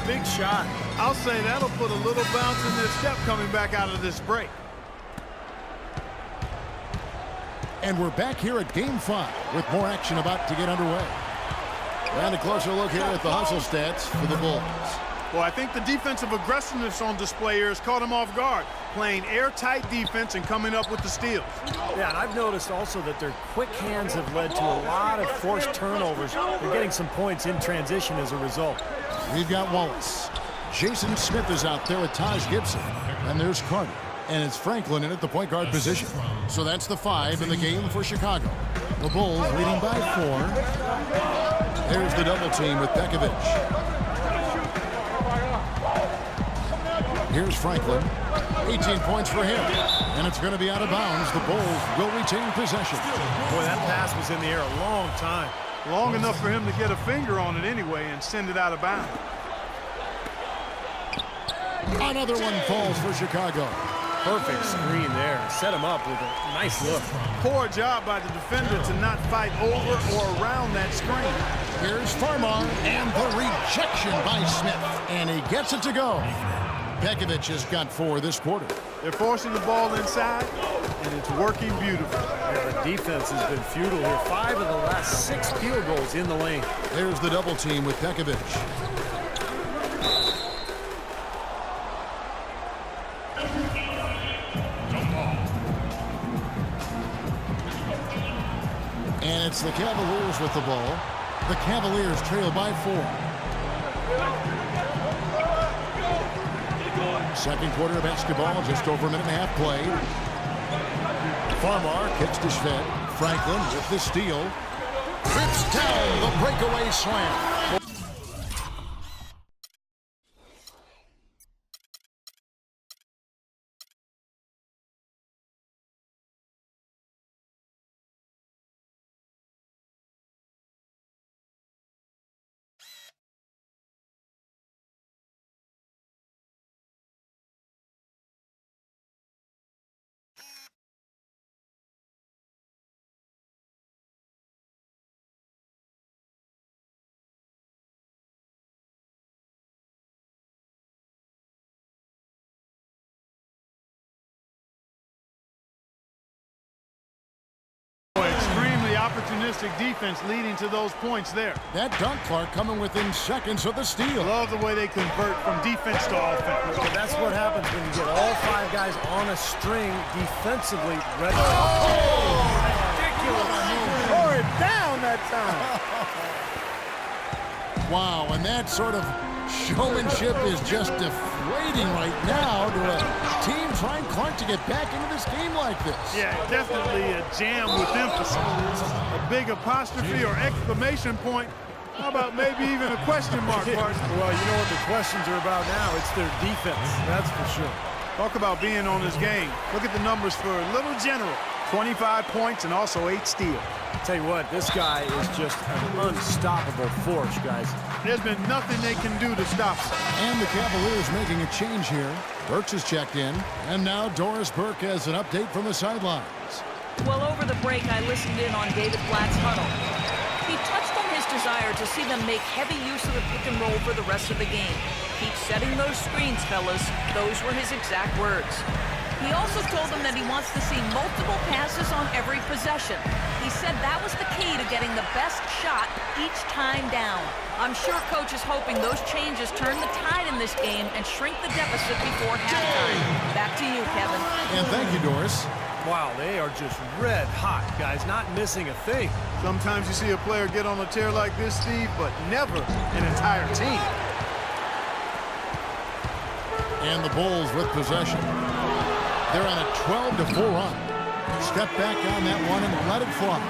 big shot. I'll say that'll put a little bounce in their step coming back out of this break. And we're back here at Game 5 with more action about to get underway. And a closer look here at the hustle stats for the Bulls. Well, I think the defensive aggressiveness on display here has caught them off guard, playing airtight defense and coming up with the steals. Yeah, and I've noticed also that their quick hands have led to a lot of forced turnovers. They're getting some points in transition as a result. We've got Wallace. Jason Smith is out there with Taj Gibson. And there's Carter. And it's Franklin in at the point guard position. So that's the 5 in the game for Chicago. The Bulls leading by 4. There's the double team with Pekovic. Here's Franklin. 18 points for him. And it's going to be out of bounds. The Bulls will retain possession. Boy, that pass was in the air a long time. Long enough for him to get a finger on it anyway and send it out of bounds. Another one falls for Chicago. Perfect screen there. Set him up with a nice look. Poor job by the defender to not fight over or around that screen. Here's Farmar and the rejection by Smith. And he gets it to go. Pekovic has got 4 this quarter. They're forcing the ball inside, and it's working beautifully. Yeah, the defense has been futile here. 5 of the last 6 field goals in the lane. There's the double team with Pekovic. And it's the Cavaliers with the ball. The Cavaliers trail by 4. Second quarter of basketball, just over a minute and a half played. Farmar kicks to Schmidt. Franklin with the steal. Rips down the breakaway slam. Extremely opportunistic defense leading to those points there. That dunk, Clark, coming within seconds of the steal. Love the way they convert from defense to offense. And that's what happens when you get all 5 guys on a string defensively. Ready. Ridiculous. Tore it down that time. Wow, and that sort of showmanship is just deflating right now to a team trying, Clark, to get back into this game like this. Yeah, definitely a jam with emphasis. A big apostrophe or exclamation point. How about maybe even a question mark, Martin? Well, you know what the questions are about now. It's their defense, that's for sure. Talk about being on his game. Look at the numbers for Little General. 25 points and also 8 steals. Tell you what, this guy is just an unstoppable force, guys. There's been nothing they can do to stop him. And the Cavaliers making a change here. Burks has checked in. And now Doris Burke has an update from the sidelines. Well, over the break, I listened in on David Blatt's huddle. He touched on his desire to see them make heavy use of the pick and roll for the rest of the game. Keep setting those screens, fellas. Those were his exact words. He also told them that he wants to see multiple passes on every possession. He said that was the key to getting the best shot each time down. I'm sure Coach is hoping those changes turn the tide in this game and shrink the deficit before halftime. Back to you, Kevin. And thank you, Doris. Wow, they are just red hot, guys, not missing a thing. Sometimes you see a player get on a tear like this, Steve, but never an entire team. And the Bulls with possession. They're on a 12-4 run. Step back on that one and let it fly.